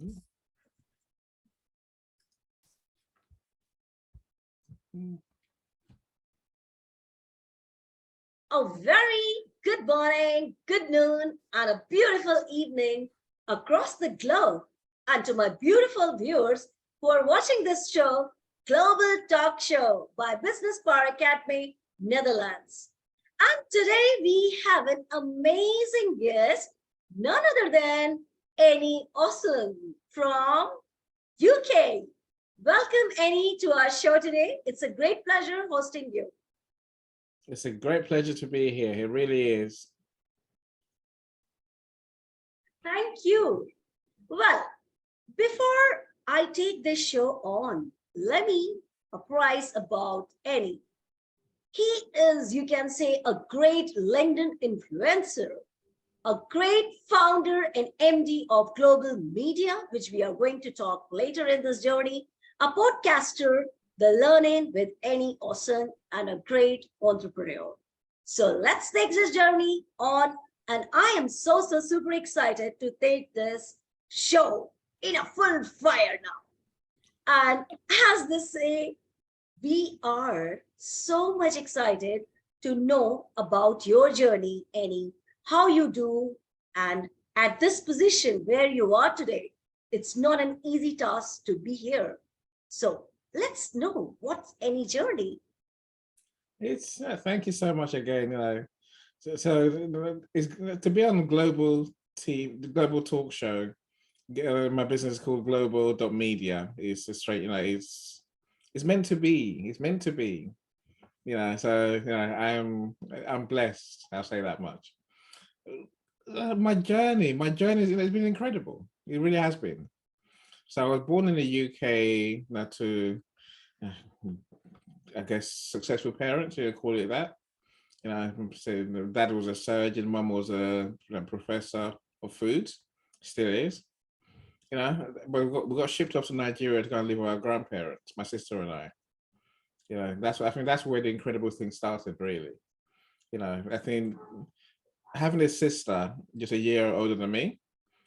A very good morning, good noon, and a beautiful evening across the globe. And to my beautiful viewers who are watching this show, Global Talk Show by Business Power Academy, Netherlands. And today we have an amazing guest, none other than Annie Osung from UK. Welcome, Annie, to our show today. It's a great pleasure hosting you. It's a great pleasure to be here. It really is. Thank you. Well, before I take this show on, let me apprise about Annie. He is, you can say, a great LinkedIn influencer, a great founder and MD of Global Media, which we are going to talk later in this journey, a podcaster, the Learning with Annie Osung, and a great entrepreneur. So let's take this journey on. And I am so super excited to take this show in a full fire now. And as they say, we are so much excited to know about your journey, Annie, how you do, and at this position where you are today. It's not an easy task to be here. So let's know what's Annie journey. It's thank you so much again. It's to be on the global talk show. My business is called global.media. It's a straight, it's meant to be. It's meant to be. I'm blessed. I'll say that much. My journey has been incredible. It really has been. So I was born in the UK, to I guess successful parents, you call it that. So dad was a surgeon, mum was a professor of food, still is. But we got shipped off to Nigeria to go and live with our grandparents, my sister and I. I think that's where the incredible thing started, really. I think having a sister just a year older than me,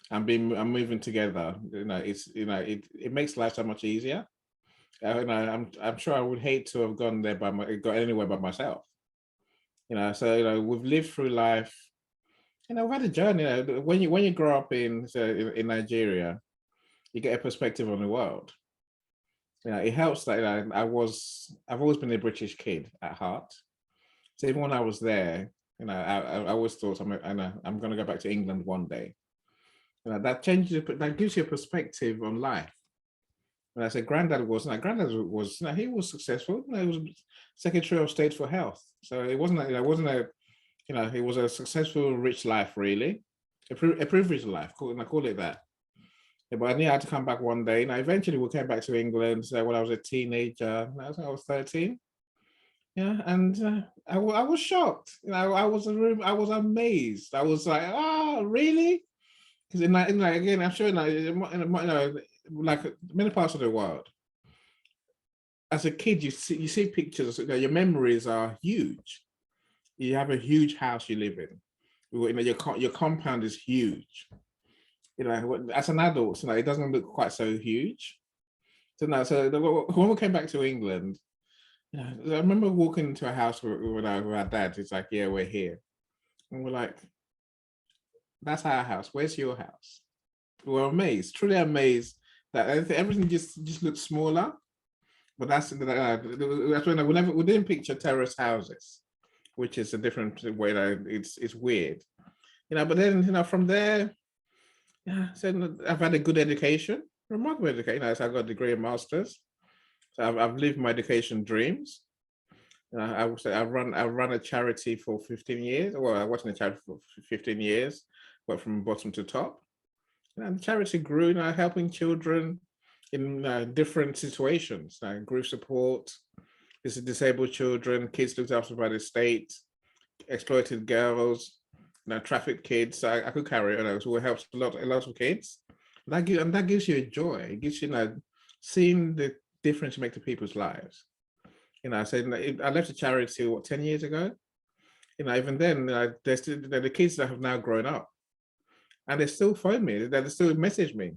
and moving together, it makes life so much easier. I'm sure I would hate to have gone anywhere by myself. We've lived through life. We've had a journey. When you grow up in Nigeria, you get a perspective on the world. It helps that I've always been a British kid at heart. So even when I was there, I always thought I'm going to go back to England one day. That gives you a perspective on life. And I said, granddad was he was successful. He was Secretary of State for Health. So it wasn't it was a successful, rich life, really, a privileged life. I call it that. But I knew I had to come back one day. Eventually we came back to England. So when I was a teenager, I was 13. And I was shocked. I was amazed. I was like, really? Because again, I'm sure like many parts of the world, as a kid, you see pictures. Your memories are huge. You have a huge house you live in. Your compound is huge. As an adult, it doesn't look quite so huge. So when we came back to England, I remember walking into a house with our dad. It's like, yeah, we're here, and we're like, that's our house. Where's your house? We were amazed, truly amazed that everything just looks smaller. But that's when we didn't picture terrace houses, which is a different way that it's weird, But then from there, so I've had a good education, remarkable education. So I got a degree and masters. So I've lived my education dreams. I would say I've run a charity for 15 years. Well, I wasn't a charity for 15 years, but from bottom to top. And the charity grew, helping children in different situations, group support, disabled children, kids looked after by the state, exploited girls, trafficked kids. So I could carry it. So it helps a lot of kids. That gives you a joy. It gives you, seeing the difference you make to people's lives. I said I left the charity 10 years ago. Even then, there's the kids that have now grown up, and they still phone me. They still message me.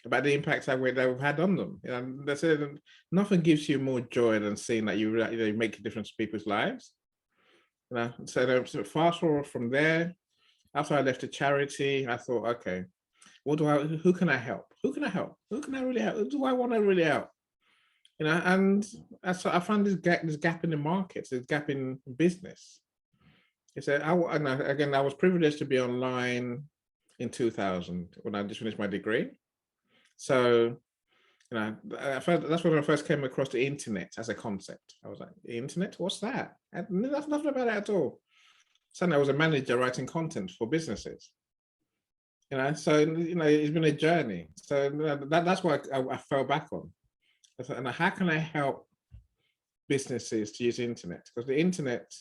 about the impact that we've had on them. You know, they said nothing gives you more joy than seeing that you make a difference to people's lives. You know, so fast forward from there, after I left the charity, I thought, okay, who can I help? Who can I help? Who can I really help? Who do I want to really help? You know, and I found this gap in the market, this gap in business. It's again, I was privileged to be online in 2000 when I just finished my degree. So, you know, that's when I first came across the internet as a concept. I was like, the internet, what's that? And that's nothing about it at all. Suddenly I was a manager writing content for businesses. You know, so, you know, it's been a journey. So that's why I fell back on. I thought, and how can I help businesses to use the internet? Because the internet,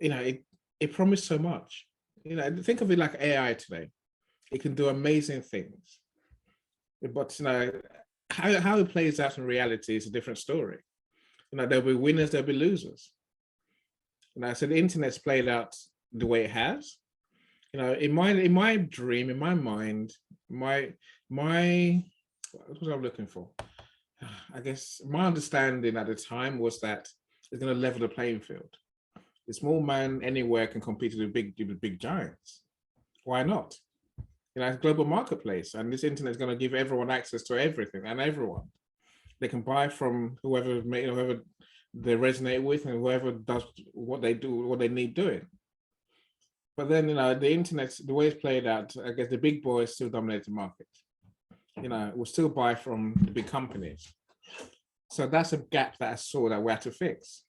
you know, it promised so much. You know, think of it like AI today. It can do amazing things. But, you know, how it plays out in reality is a different story. You know, there'll be winners, there'll be losers. You know, so the internet's played out the way it has. You know, in my dream, in my mind, what was I looking for? I guess my understanding at the time was that it's going to level the playing field. The small man anywhere can compete with the big giants. Why not? You know, it's a global marketplace, and this internet is going to give everyone access to everything and everyone. They can buy from whoever they resonate with and whoever does what they do, what they need doing. But then, you know, the internet, the way it's played out, I guess the big boys still dominate the market. You know, we'll still buy from the big companies. So that's a gap that I saw that we had to fix.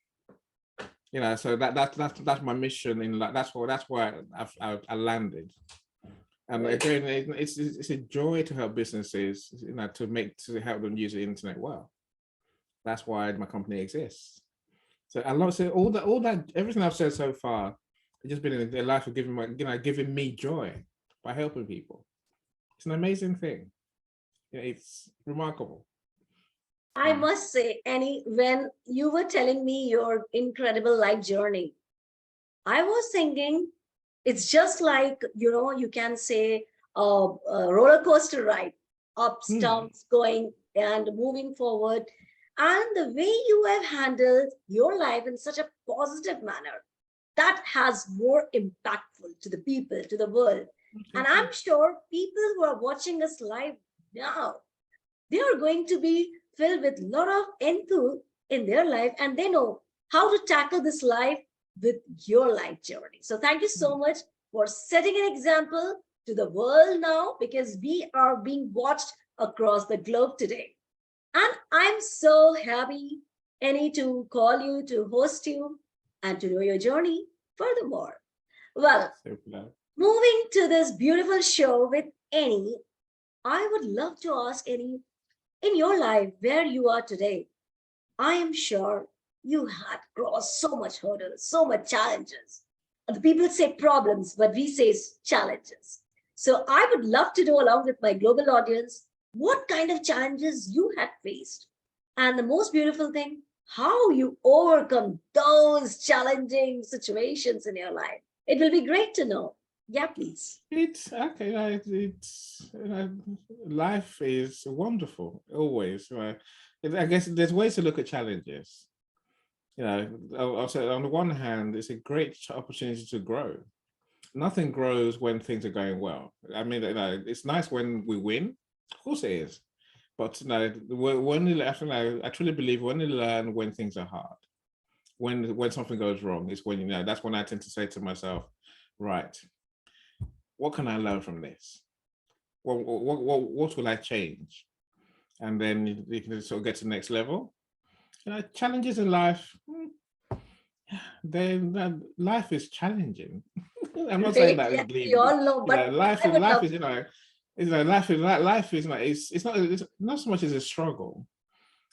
You know, so that's my mission in like that's where I landed. And again, it's a joy to help businesses, you know, to help them use the internet well. That's why my company exists. So all that everything I've said so far, it's just been in a life of giving me joy by helping people. It's an amazing thing. You know, it's remarkable. I must say, Annie, when you were telling me your incredible life journey, I was thinking it's just like, you know, you can say a roller coaster ride, ups, downs, going and moving forward. And the way you have handled your life in such a positive manner, that has more impactful to the people, to the world. And I'm sure people who are watching us live now, they are going to be filled with a lot of enthusiasm in their life, and they know how to tackle this life with your life journey. So thank you so much for setting an example to the world now, because we are being watched across the globe today. And I'm so happy, Annie, to call you, to host you, and to know your journey furthermore. Well, moving to this beautiful show with Annie, I would love to ask Annie, in your life where you are today, I am sure you had crossed so much hurdles, so much challenges. The people say problems, but we say challenges. So I would love to know, along with my global audience, what kind of challenges you had faced. And the most beautiful thing, how you overcome those challenging situations in your life. It will be great to know. Yeah, please. It's okay. It's life is wonderful always. I guess there's ways to look at challenges. You know, I'll say on the one hand, it's a great opportunity to grow. Nothing grows when things are going well. I mean, you know, it's nice when we win. Of course it is. But you know, I truly believe when you learn when things are hard, when something goes wrong, is when, you know, that's when I tend to say to myself, right, what can I learn from this? What will I change? And then you can sort of get to the next level. You know, challenges in life, then life is challenging. I'm not saying that. Yes, we all know, but You know, life is, you know, life is like it's not so much as a struggle.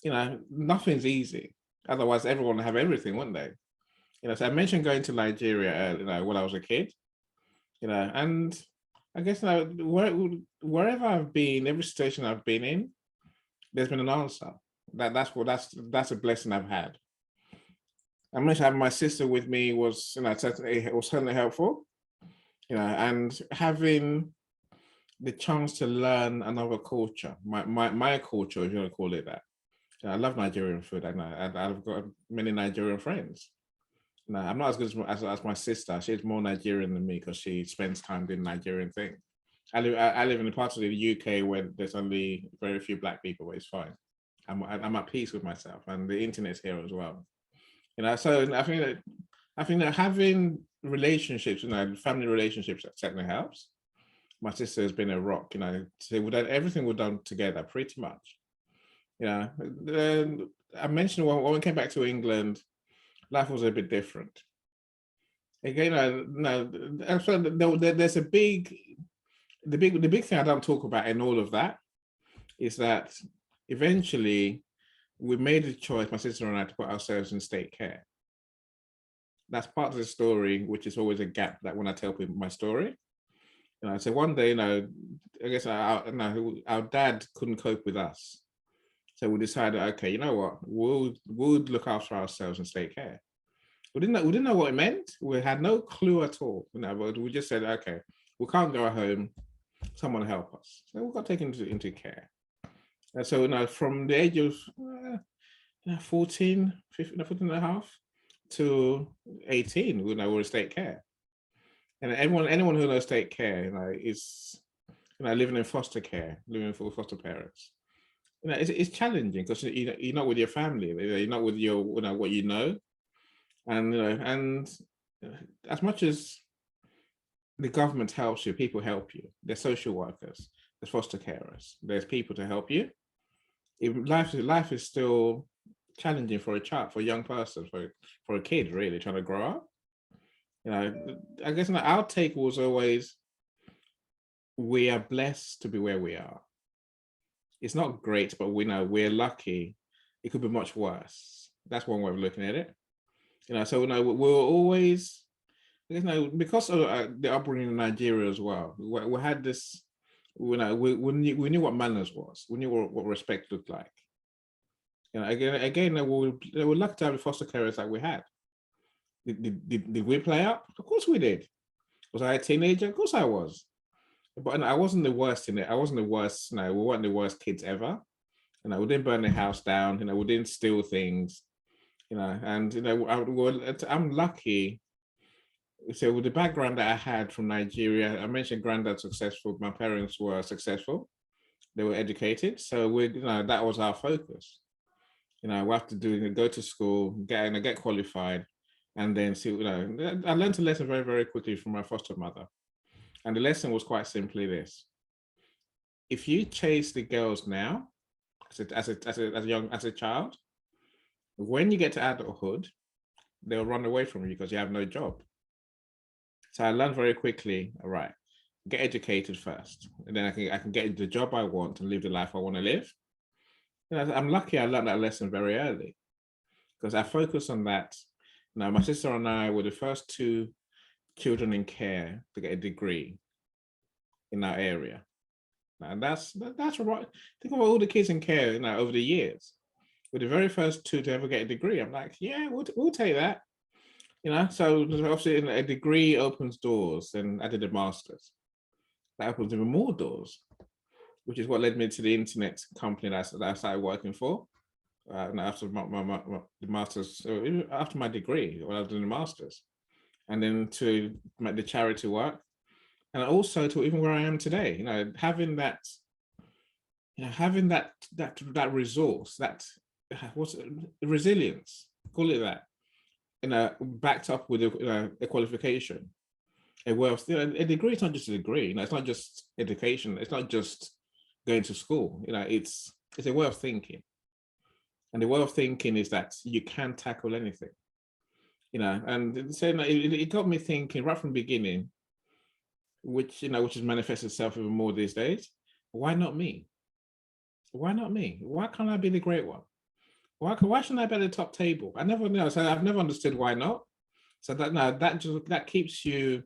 You know, nothing's easy. Otherwise, everyone would have everything, wouldn't they? You know, so I mentioned going to Nigeria, you know, when I was a kid. You know, and I guess, you know, wherever I've been, every situation I've been in, there's been an answer. That's a blessing I've had. I mentioned having my sister with me was, you know, it was certainly helpful. You know, and having the chance to learn another culture, my culture, if you want to call it that. I love Nigerian food, and I've got many Nigerian friends. No, I'm not as good as my sister. She's more Nigerian than me because she spends time doing Nigerian thing. I live in a part of the UK where there's only very few black people, but it's fine. I'm at peace with myself, and the internet's here as well. So I think that having relationships, family relationships certainly helps. My sister has been a rock, so everything we've done together pretty much. I mentioned when we came back to England, life was a bit different. Again, there's the big thing I don't talk about in all of that is that eventually we made a choice, my sister and I, to put ourselves in state care. That's part of the story, which is always a gap that when I tell people my story. So one day, I guess our dad couldn't cope with us. So we decided, okay, you know what, we'll look after ourselves in state care. We didn't know what it meant. We had no clue at all. But we just said, okay, we can't go home. Someone help us. So we got taken into care. And so from the age of 14, 15, 14 and a half to 18, we were in state care. And anyone who knows state care, is living in foster care, living for foster parents. It's challenging because you're not with your family. You're not with your what you know. And as much as the government helps you, people help you. There's social workers, there's foster carers, there's people to help you. Life is still challenging for a child, for a young person, for a kid really trying to grow up. I guess our take was always, we are blessed to be where we are. It's not great, but we know we're lucky. It could be much worse. That's one way of looking at it. So we were always, because of the upbringing in Nigeria as well. We had this, we knew what manners was. We knew what respect looked like. Again, we were lucky to have the foster carers that we had. Did we play up? Of course we did. Was I a teenager? Of course I was. But I wasn't the worst in it. I wasn't the worst. We weren't the worst kids ever. We didn't burn the house down. We didn't steal things. And I'm lucky. So with the background that I had from Nigeria, I mentioned granddad successful. My parents were successful. They were educated. So that was our focus. We have to go to school, get qualified, and then see. I learned a lesson very, very quickly from my foster mother, and the lesson was quite simply this: if you chase the girls now, as a child, when you get to adulthood, they'll run away from you because you have no job. So I learned very quickly, all right, get educated first, and then I can get the job I want and live the life I want to live. I'm lucky I learned that lesson very early because I focused on that. My sister and I were the first two children in care to get a degree in our area. And that's right. Think about all the kids in care, over the years. We're the very first two to ever get a degree. I'm like, yeah, we'll take that. So obviously a degree opens doors, and I did a master's. That opens even more doors, which is what led me to the internet company that I started working for. After the master's, so after my degree, when I was doing the master's, and then to the charity work, and also to even where I am today. Having that resource, that what's resilience, call it that, backed up with a qualification, a degree is not just a degree. It's not just education. It's not just going to school. It's a way of thinking, and the way of thinking is that you can tackle anything. And so it got me thinking right from the beginning, which has manifested itself even more these days. Why not me? Why not me? Why can't I be the great one? Why shouldn't I be at the top table? I never know. So I've never understood why not. So that keeps you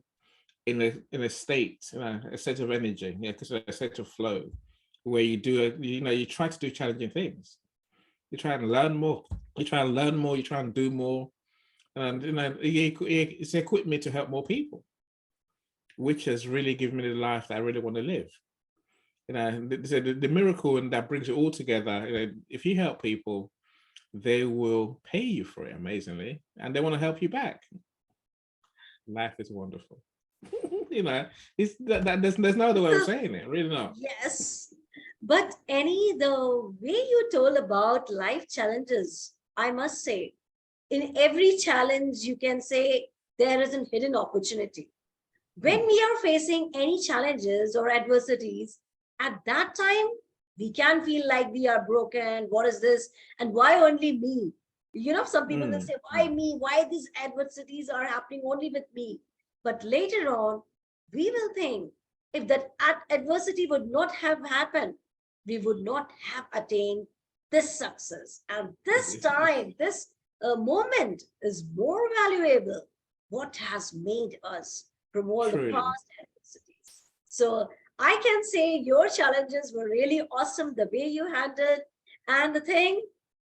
in a state, a state of energy, a state of flow, where you try to do challenging things. You try and learn more. You try and do more, and it's equipped me to help more people, which has really given me the life that I really want to live. The miracle and that brings it all together. If you help people, they will pay you for it amazingly, and they want to help you back. Life is wonderful. It's there's no other way of saying it, really not. Yes. But Annie, the way you told about life challenges, I must say, in every challenge, you can say there is a hidden opportunity. When we are facing any challenges or adversities, at that time, we can feel like we are broken. What is this? And why only me? Some people will say, why me? Why these adversities are happening only with me? But later on, we will think if that adversity would not have happened, we would not have attained this success. And this time, this moment is more valuable. What has made us from all the Truly. past adversities. So I can say your challenges were really awesome, the way you handled. And the thing,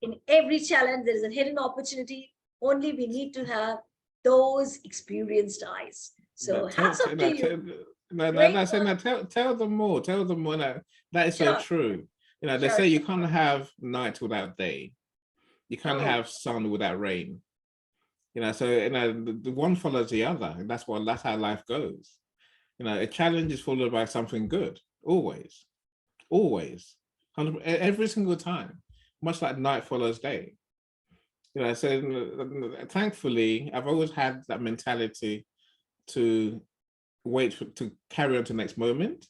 in every challenge, there is a hidden opportunity. Only we need to have those experienced eyes. So hats off to you. Great work. Tell them more. Tell them more. That is so Sure, true. They sure, say you sure. can't have night without day. You can't Oh, have sun without rain. So the one follows the other, and that's how life goes. A challenge is followed by something good, always, always, every single time, much like night follows day. So thankfully, I've always had that mentality to to carry on to the next moment.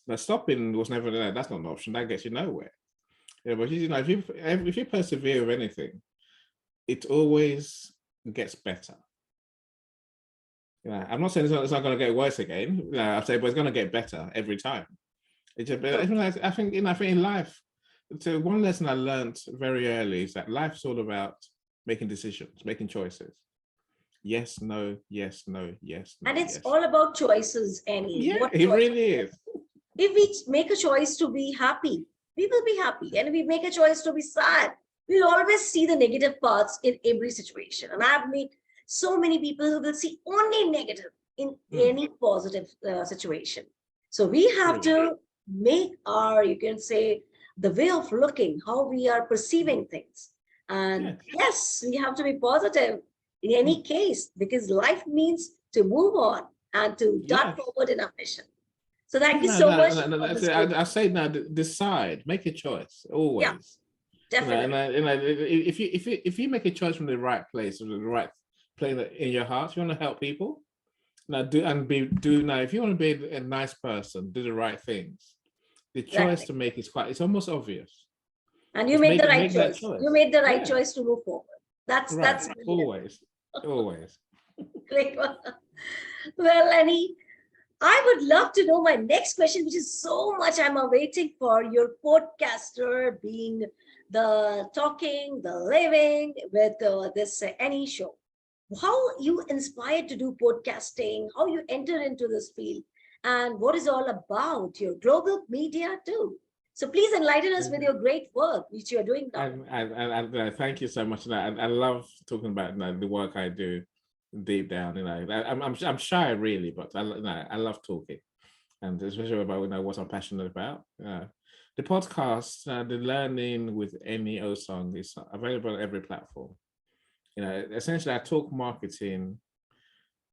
Now, stopping was never there. That's not an option. That gets you nowhere. But if you persevere with anything, it always gets better. I'm not saying it's not going to get worse again. I say, but it's going to get better every time. It's just, true. I think in life, so one lesson I learned very early is that life's all about making decisions, making choices. Yes, no, yes, no, yes, no, And it's yes. all about choices, Annie. Yeah, What it choice? really is. If we make a choice to be happy, we will be happy. And if we make a choice to be sad, we'll always see the negative parts in every situation. And I've met so many people who will see only negative in any positive situation. So we have Truly. to make our, you can say, the way of looking, how we are perceiving things. And Yes. yes, we have to be positive in any case, because life means to move on and to dart Yes. forward in our mission. So thank you No, so no, much no, no, for no. this great. I say now, decide, make a choice Yeah, always. definitely. If you make a choice from the right place or the right place in your heart, you want to help people. Now if you want to be a nice person, do the right things. The choice Exactly. to make is it's almost obvious. And you Just made the right make that choice. You choice. made the right Yeah, choice to move forward. That's right. brilliant. Always, always. Great one. Well, Annie, I would love to know my next question, which is so much I'm awaiting for your podcaster being the talking, the living with this Annie show. How you inspired to do podcasting, how you enter into this field, and what is all about your global media too. So please enlighten us with your great work, which you are doing now. Thank you so much. I love talking about the work I do deep down. I'm shy really, but I love talking, and especially about what I'm passionate about. The podcast, the learning with any Osung is available on every platform. Essentially, I talk marketing,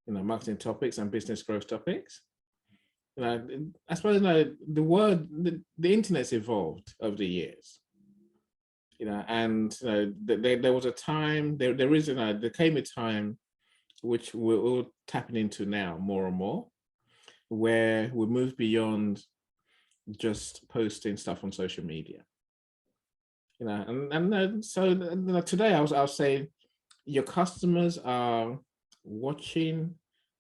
marketing topics and business growth topics. I suppose the internet's evolved over the years. And there was a time, there came a time which we're all tapping into now more and more, where we move beyond just posting stuff on social media. So today I'll say your customers are watching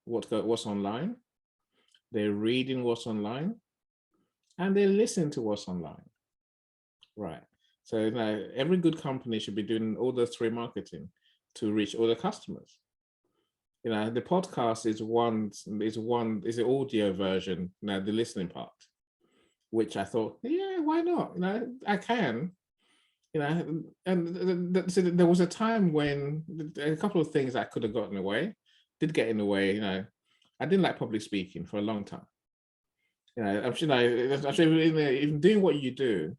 what's online, they're reading what's online, and they're listening to what's online. Right. So now every good company should be doing all those three marketing to reach all the customers. The podcast is the audio version, now the listening part, which I thought, yeah, why not? I can. And so there was a time when a couple of things I could have gotten away, did get in the way. I didn't like public speaking for a long time. I'm sure even doing what you do,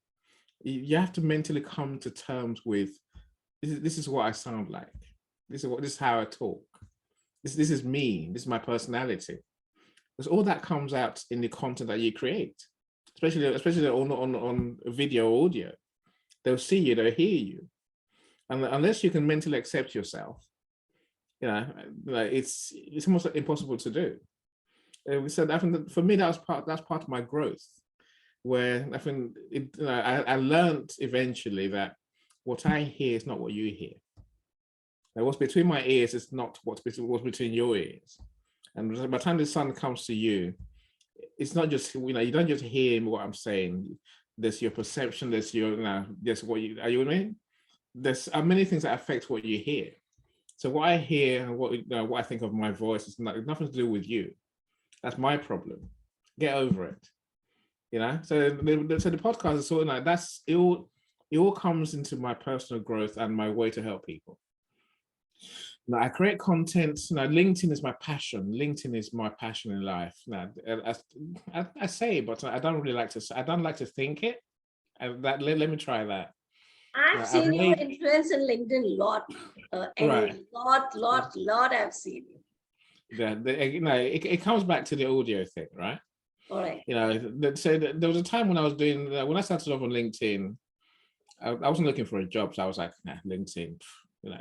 you have to mentally come to terms with this is what I sound like. This is how I talk. This is me. This is my personality. Because all that comes out in the content that you create, especially on video audio. They'll see you, they'll hear you, and unless you can mentally accept yourself, you know, it's almost impossible to do. So I think that for me, that's part of my growth, where I think I learned eventually that what I hear is not what you hear. Now, what's between my ears is not what's between your ears. And by the time the sun comes to you, it's not just, you don't just hear what I'm saying. There's your perception, there's your, there's what you, are you with me? There's many things that affect what you hear. So what I hear and what I think of my voice is nothing to do with you. That's my problem. Get over it. So the podcast is sort of like it all comes into my personal growth and my way to help people. Now, I create content. LinkedIn is my passion. LinkedIn is my passion in life. Now, I say, but I don't really like to. I don't like to think it. Let me try that. I've seen your influence in LinkedIn a lot, right. lot. I've seen you. It comes back to the audio thing, right? All right. So there was a time when when I started off on LinkedIn, I wasn't looking for a job, so I was like, LinkedIn,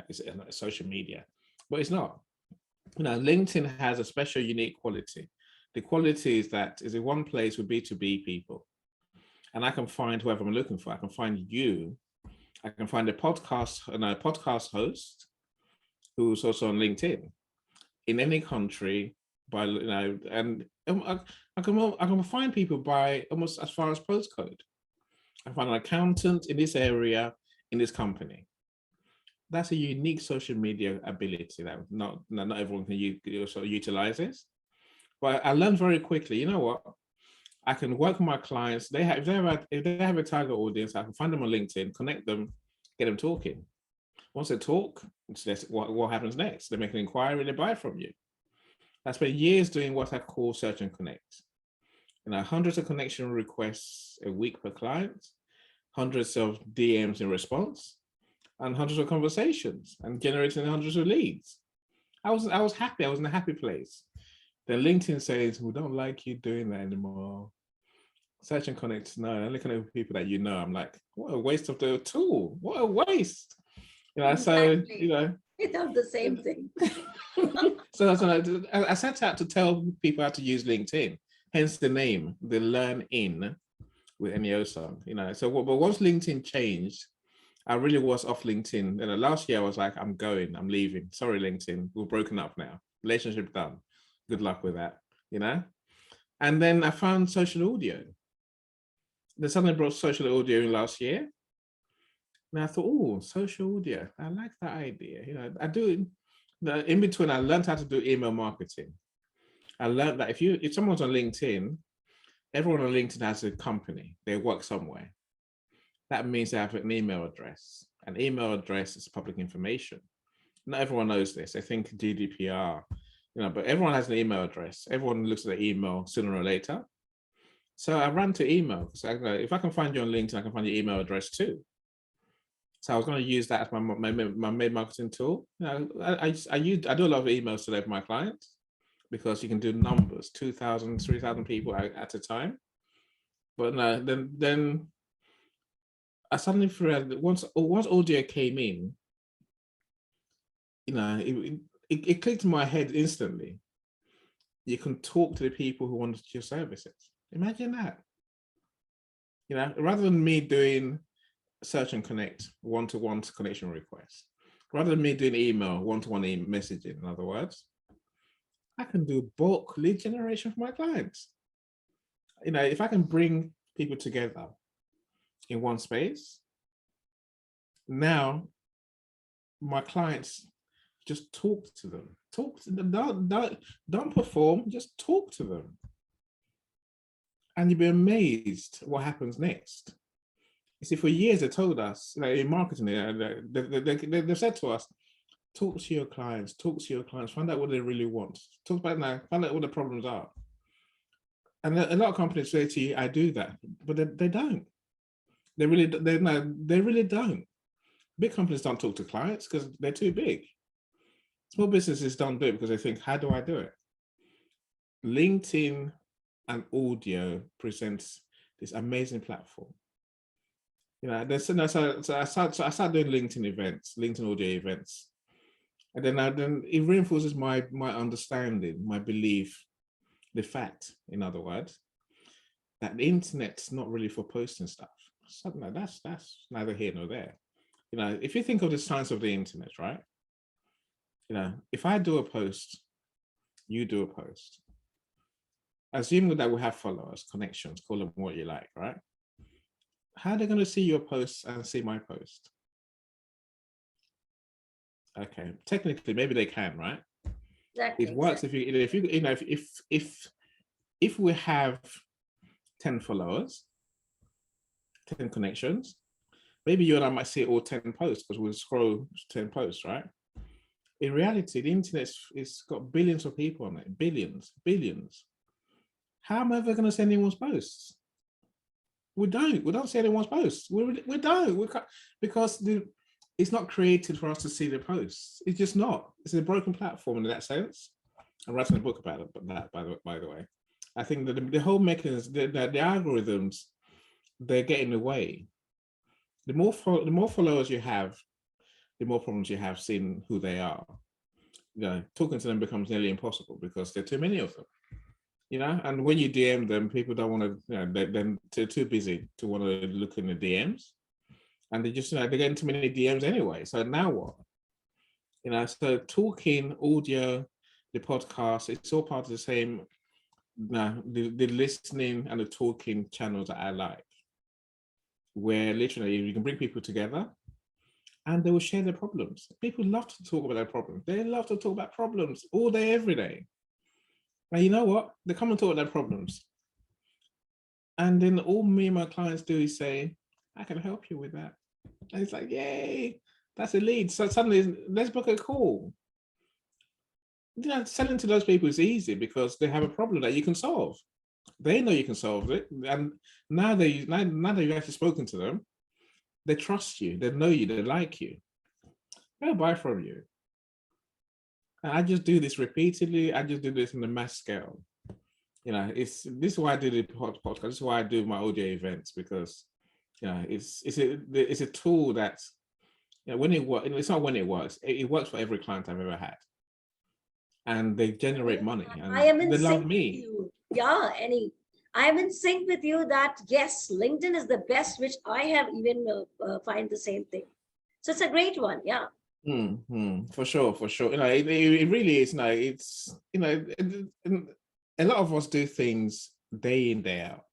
it's social media, but it's not. LinkedIn has a special, unique quality. The quality is that is in one place with B2B people, and I can find whoever I'm looking for. I can find you. I can find a podcast host who's also on LinkedIn in any country and I can find people by almost as far as postcode. I find an accountant in this area, in this company. That's a unique social media ability that not everyone can also utilize this. But I learned very quickly, you know what? I can work with my clients. If they have a target audience, I can find them on LinkedIn, connect them, get them talking. Once they talk, what happens next? They make an inquiry, they buy from you. I spent years doing what I call search and connect. Hundreds of connection requests a week per client, hundreds of DMs in response, and hundreds of conversations, and generating hundreds of leads. I was happy. I was in a happy place. Then LinkedIn says, we don't like you doing that anymore. Search and connect, no, only connect with people that you know. I'm like, what a waste of the tool. What a waste. Exactly. So, we thought the same thing. So I set out to tell people how to use LinkedIn, hence the name, the Learn In with any Osung. So but once LinkedIn changed, I really was off LinkedIn. And last year I was like, I'm leaving. Sorry, LinkedIn, we're broken up now. Relationship done. Good luck with that, And then I found social audio. Then suddenly brought social audio in last year. And I thought, oh, social audio, I like that idea. I do. In between, I learned how to do email marketing. I learned that if someone's on LinkedIn, everyone on LinkedIn has a company. They work somewhere. That means they have an email address. An email address is public information. Not everyone knows this. They think GDPR, but everyone has an email address. Everyone looks at the email sooner or later. So I ran to email. So if I can find you on LinkedIn, I can find your email address too. So I was going to use that as my main marketing tool. I do a lot of emails today for my clients because you can do numbers, 2,000, 3,000 people at a time. But no, then I suddenly realized that once audio came in, it clicked in my head instantly. You can talk to the people who want your services. Imagine that. Rather than me doing search and connect one-to-one connection requests, rather than me doing email one-to-one messaging, in other words, I can do bulk lead generation for my clients. If I can bring people together in one space, now my clients just talk to them. Don't perform, just talk to them. And you'll be amazed what happens next. You see, for years they told us, in marketing, they've said to us, talk to your clients, find out what they really want. Find out what the problems are. And a lot of companies say to you, I do that, but they don't. They really, no, they really don't. Big companies don't talk to clients because they're too big. Small businesses don't do it because they think, how do I do it? LinkedIn and audio presents this amazing platform. So I started doing LinkedIn events, LinkedIn audio events, and then it reinforces my understanding, my belief, the fact, in other words, that the internet's not really for posting stuff. Something like that's neither here nor there. If you think of the science of the internet, right? If I do a post, you do a post. Assuming that we have followers, connections, call them what you like, right? How are they going to see your post and see my post? Okay, technically, maybe they can, right? Exactly. It works if if we have 10 followers, 10 connections, maybe you and I might see all 10 posts because we'll scroll 10 posts, right? In reality, the internet is got billions of people on it, billions. How am I ever going to see anyone's posts? We don't see anyone's posts. We don't. We can't, because it's not created for us to see the posts. It's just not. It's a broken platform in that sense. I'm writing a book about it, but that by the way, I think that the whole mechanism, the algorithms, they're getting away. The more followers you have, the more problems you have seeing who they are. Talking to them becomes nearly impossible because there are too many of them. And when you DM them, people don't want to, they're too busy to want to look in the DMs. And they just, they're getting too many DMs anyway. So now what? So talking, audio, the podcast, it's all part of the same, the listening and the talking channels that I like, where literally you can bring people together and they will share their problems. People love to talk about their problems. They love to talk about problems all day, every day. And you know what? They come and talk about their problems. And then all me and my clients do is say, I can help you with that. And it's like, yay, that's a lead. So suddenly, let's book a call. Selling to those people is easy because they have a problem that you can solve. They know you can solve it. And now that you've actually spoken to them, they trust you, they know you, they like you. They'll buy from you. And I just do this repeatedly. I just do this in a mass scale. This is why I do the podcast. This is why I do my audio events, because it's a tool that when it works, it's not when it works. It works for every client I've ever had, and they generate money. And I am in they sync love with me. you. Yeah, I am in sync with you that yes, LinkedIn is the best, which I have even find the same thing. So it's a great one. Yeah. For sure. It really is. It's a lot of us do things day in, day out.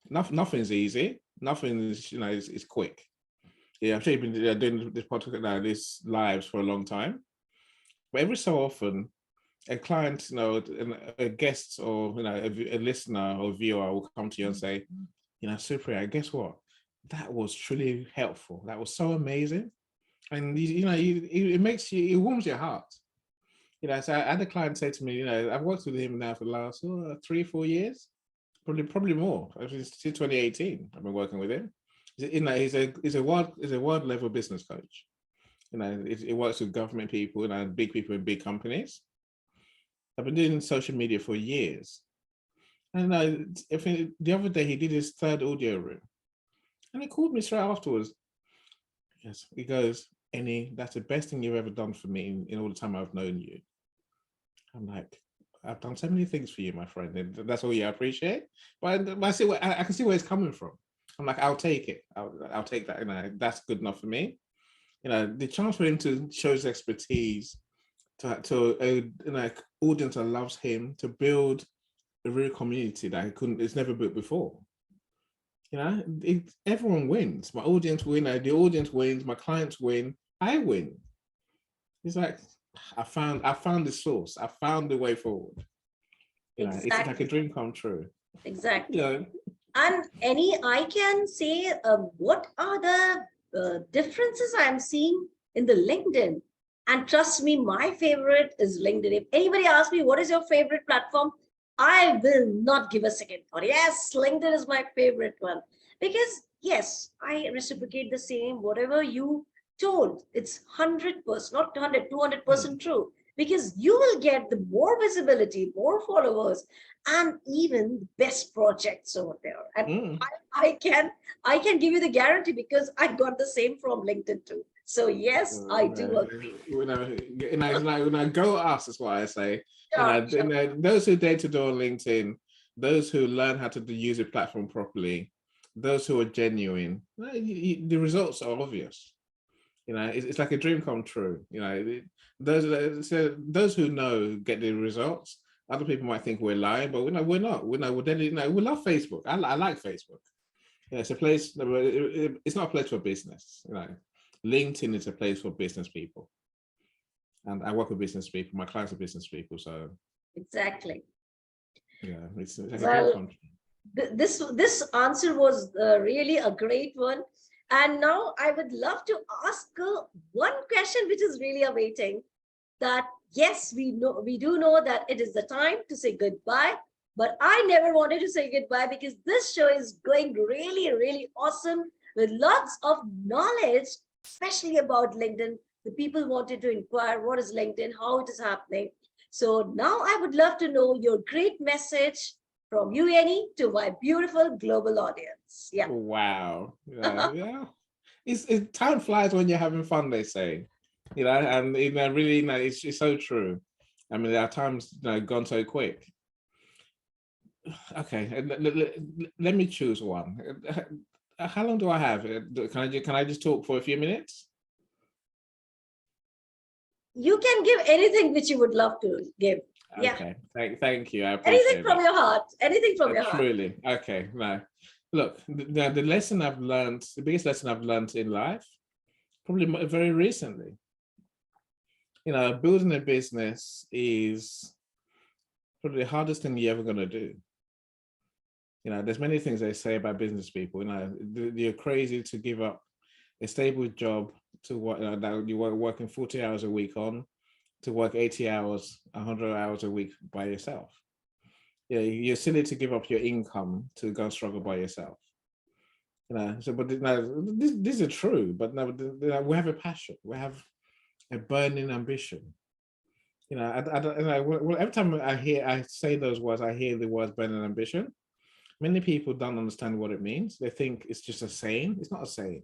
Nothing's easy. Nothing is is quick. Yeah, I'm sure you've been doing this podcast now, this lives for a long time. But every so often, a client, a guest or a listener or viewer will come to you and say, Supriya, guess what? That was truly helpful. That was so amazing. And it makes you, it warms your heart. So I had a client say to me, I've worked with him now for the last 3-4 years, probably more. Since 2018, I've been working with him. He's a world level business coach. It works with government people, big people in big companies. I've been doing social media for years. And the other day he did his third audio room, and he called me straight afterwards. Yes, he goes, Annie, that's the best thing you've ever done for me in all the time I've known you. I'm like, I've done so many things for you, my friend, and that's all you appreciate. But I can see where it's coming from. I'm like, I'll take it. I'll take that. That's good enough for me. The chance for him to show his expertise to an audience that loves him, to build a real community that it's never built before. Everyone wins. My audience win. The audience wins. My clients win. I win. It's like I found the source. I found the way forward. Exactly. It's like a dream come true. Exactly. And I can say what are the differences I'm seeing in the LinkedIn. And trust me, my favorite is LinkedIn. If anybody asks me what is your favorite platform, I will not give a second thought. Yes, LinkedIn is my favorite one because yes, I reciprocate the same. Whatever you told, it's 100%, not 100, Mm, 200% true because you will get the more visibility, more followers, and even best projects over there. And mm. I can I can give you the guarantee because I got the same from LinkedIn too. So yes, I do agree. Go us is what I say. Sure, sure. Those who dare to do on LinkedIn, those who learn how to use a platform properly, those who are genuine, the results are obvious. It's like a dream come true. Those who know get the results. Other people might think we're lying, but we're not. We love Facebook. I like Facebook. It's a place. It's not a place for business. LinkedIn is a place for business people, and I work with business people. My clients are business people, so Exactly. yeah, it's like a dream Well, come true. this answer was really a great one. And now I would love to ask one question which is really awaiting that yes, we do know that it is the time to say goodbye, but I never wanted to say goodbye because this show is going really, really awesome with lots of knowledge, especially about LinkedIn. The people wanted to inquire what is LinkedIn, how it is happening. So now I would love to know your great message from you, Annie, to my beautiful global audience. Yeah. Wow. Yeah. Time flies when you're having fun, they say. And really, it's so true. I mean, there are times gone so quick. Okay, let me choose one. How long do I have? Can I just talk for a few minutes? You can give anything which you would love to give. Yeah. Okay, thank you. I Anything appreciate from that. your heart. Anything from your heart. Truly. Okay, no. Look, the lesson I've learned, the biggest lesson I've learned in life, probably very recently. Building a business is probably the hardest thing you're ever going to do. There's many things they say about business people. You're crazy to give up a stable job to work that you were working 40 hours a week on, to work 80 hours, 100 hours a week by yourself. You're silly to give up your income to go and struggle by yourself. So, but this is true. But now we have a passion. We have a burning ambition. Every time I say those words, I hear the words burning ambition. Many people don't understand what it means. They think it's just a saying. It's not a saying.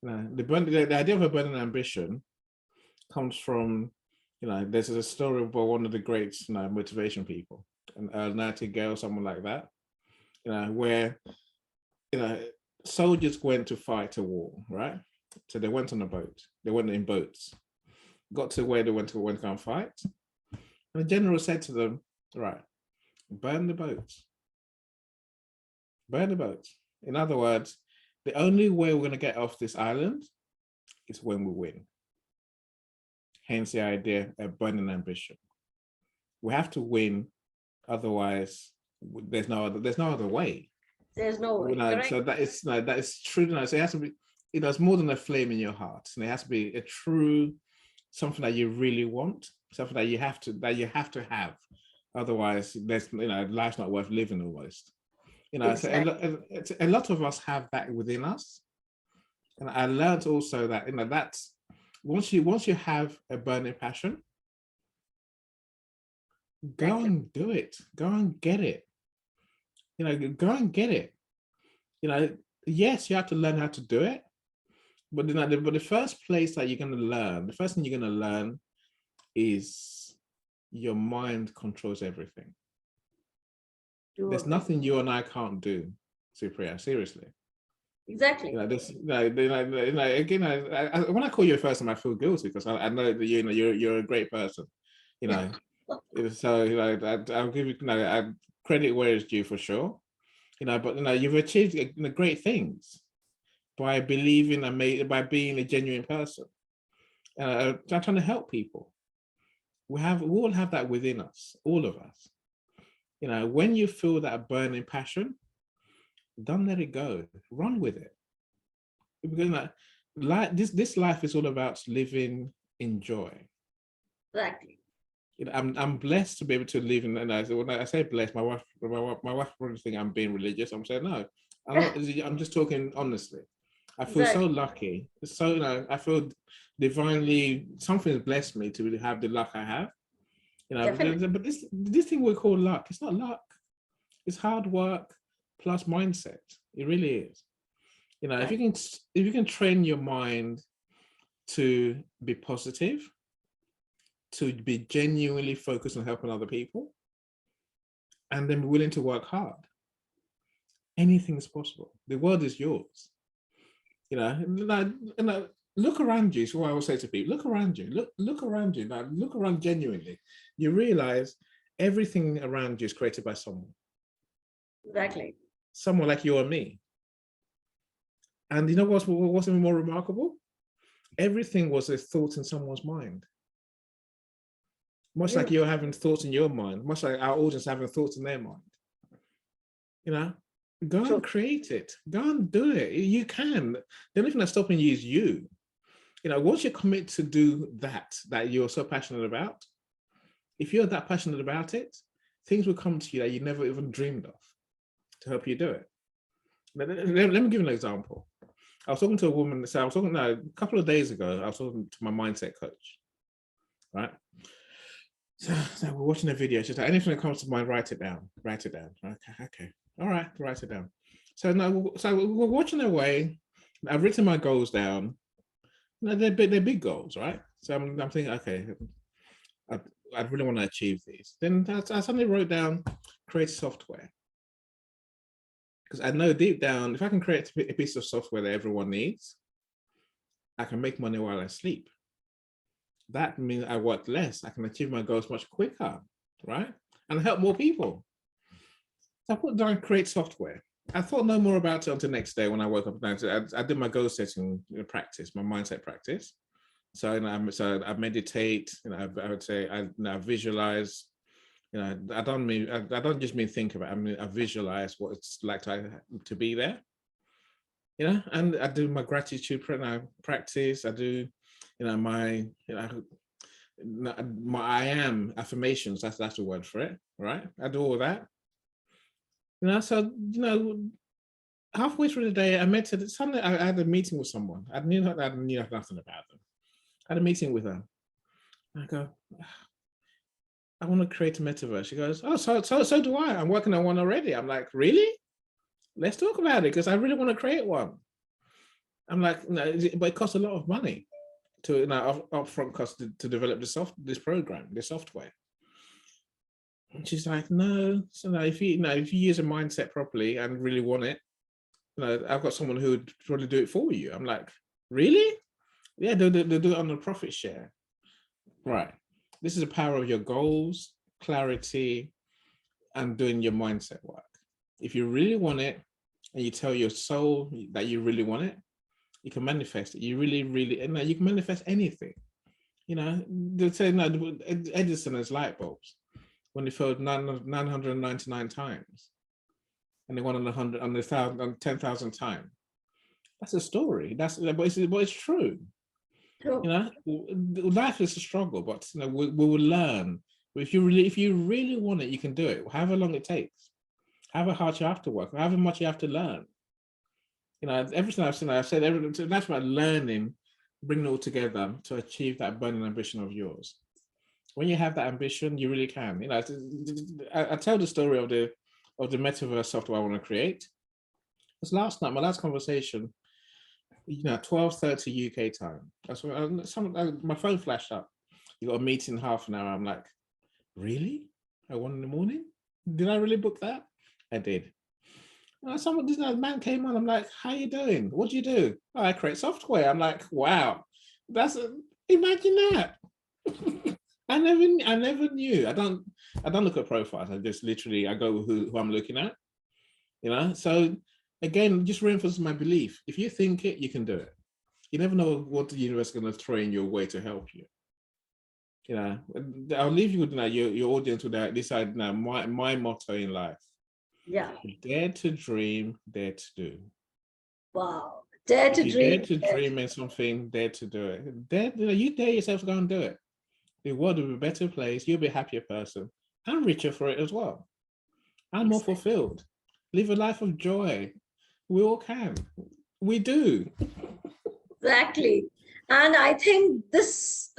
The idea of a burning ambition comes from, there's a story about one of the great motivation people, an Nightingale, someone like that, where, soldiers went to fight a war, right? So they went on a boat. They went in boats, got to where they went to go and fight. And the general said to them, right, burn the boats. Burn the boats. In other words, the only way we're going to get off this island is when we win. Hence the idea of burning ambition. We have to win, otherwise there's no other way. There's no way. Correct. So that is true. So it has to be. It has more than a flame in your heart, and it has to be a true something that you really want, something that you have to have. Otherwise, there's life's not worth living almost. Exactly. So a lot of us have that within us, and I learned also that that's once you have a burning passion, go Exactly. and do it. Go and get it. Go and get it. Yes, you have to learn how to do it, but the first place that you're going to learn, the first thing you're going to learn is your mind controls everything. Do There's agree. nothing you and I can't do, Supriya, seriously. Exactly. Again, when I call you a first time, I feel guilty because I know that you're a great person. So I'll give you credit where it's due for sure. But you've achieved great things by believing and by being a genuine person. I'm trying to help people. We all have that within us, all of us. When you feel that burning passion, don't let it go. Run with it. Because this life is all about living in joy. Exactly. I'm blessed to be able to live in. And when I say blessed, my wife probably think I'm being religious. I'm saying no. I'm just talking honestly. I feel so Exactly. lucky. So I feel divinely something has blessed me to really have the luck I have. Definitely. But this thing we call luck, it's not luck. It's hard work plus mindset. It really is. If Right. you can train your mind to be positive, to be genuinely focused on helping other people, and then be willing to work hard, anything is possible. The world is yours. Look around you. So what I will say to people, look around you. Look around you. Now, look around genuinely. You realize everything around you is created by someone. Exactly. Someone like you or me. And you know what's even more remarkable? Everything was a thought in someone's mind. Much like Beautiful. you're having thoughts in your mind, much like our audience having thoughts in their mind. Go and True. create it. Go and do it. You can. The only thing that's stopping you is you. Once you commit to do that you're so passionate about, if you're that passionate about it, things will come to you that you never even dreamed of to help you do it. Let me give you an example. I was talking to a woman. So I was talking a couple of days ago. I was talking to my mindset coach, right? So we're watching a video. She's like, anything that comes to mind, write it down. Write it down. Okay. All right, write it down. So we're watching away. I've written my goals down. They're big goals, right? So I'm thinking, okay, I really want to achieve these. Then I suddenly wrote down create software. Because I know deep down, if I can create a piece of software that everyone needs, I can make money while I sleep. That means I work less. I can achieve my goals much quicker, right? And help more people. So I put down create software. I thought no more about it until the next day when I woke up. I did my goal setting practice, my mindset practice. So I meditate. I would say I visualize. I don't just mean think about it. I visualize what it's like to be there. And I do my gratitude practice. I do, my my I am affirmations. That's the word for it, right? I do all that. So halfway through the day, I met her. Suddenly, I had a meeting with someone. I knew nothing about them. I had a meeting with her. I go, I want to create a metaverse. She goes, oh, so do I. I'm working on one already. I'm like, really? Let's talk about it because I really want to create one. I'm like, no, but it costs a lot of money to upfront cost to develop this program, this software. And she's like, no. So if you use a mindset properly and really want it, I've got someone who would probably do it for you. I'm like, really? Yeah, they'll do it on the profit share. Right. This is the power of your goals, clarity, and doing your mindset work. If you really want it and you tell your soul that you really want it, you can manifest it. You really, really, and you can manifest anything. They say Edison has light bulbs when they failed 999 times and they won on 100 on the 10,000 times. That's a story. But it's true. True. Life is a struggle, but we will learn. If you really want it, you can do it. However long it takes, however hard you have to work, however much you have to learn. Everything I've said everything. That's about learning, bringing it all together to achieve that burning ambition of yours. When you have that ambition, you really can. I tell the story of the metaverse software I want to create. Because last night, my last conversation, 12:30 UK time. That's when my phone flashed up. You got a meeting in half an hour. I'm like, really? At 1 in the morning? Did I really book that? I did. This man came on. I'm like, how you doing? What do you do? Oh, I create software. I'm like, wow, imagine that. I never knew. I don't look at profiles. I just literally I go with who I'm looking at. So again, just reinforces my belief. If you think it, you can do it. You never know what the universe is going to throw in your way to help you. I'll leave you with your audience with that. Decide now my motto in life. Yeah. Dare to dream, dare to do. Wow. Dare to If you dream. dare to dream in something, dare to do it. You dare yourself to go and do it. the world will be a better place. You'll be a happier person and richer for it as well. And more Exactly. fulfilled. Live a life of joy. We all can. We do. Exactly. And I think this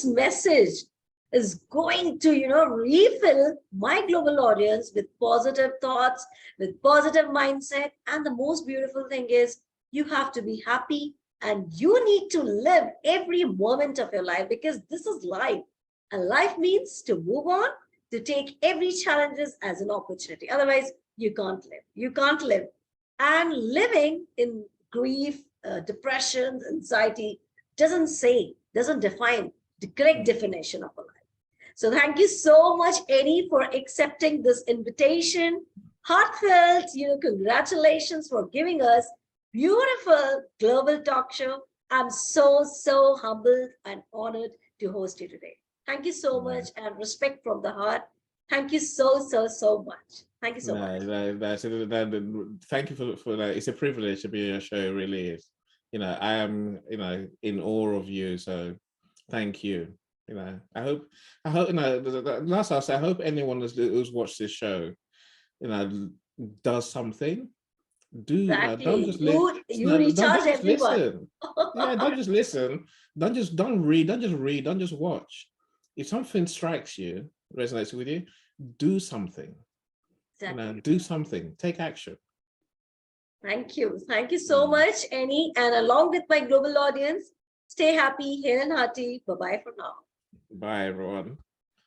message is going to, refill my global audience with positive thoughts, with positive mindset. And the most beautiful thing is you have to be happy and you need to live every moment of your life because this is life. And life means to move on, to take every challenges as an opportunity. Otherwise, you can't live. You can't live. And living in grief, depression, anxiety doesn't define the correct definition of a life. So thank you so much, Eddie, for accepting this invitation. Heartfelt, congratulations for giving us beautiful global talk show. I'm so humbled and honored to host you today. Thank you so No, much and respect from the heart. Thank you so much. Thank you so much. thank you for that. It's a privilege to be on your show. It really is. I am, in awe of you. So thank you. I hope, last I'll say, I hope anyone who's watched this show, you know, does something. Don't Exactly. just You don't recharge just everyone. listen. Yeah, don't just listen. Don't read. Don't just read. Don't just watch. If something strikes you, resonates with you, do something. Exactly. Do something. Take action. Thank you. Thank you so Mm. much, Annie. And along with my global audience, stay happy, here and hearty. Bye bye for now. Bye, everyone.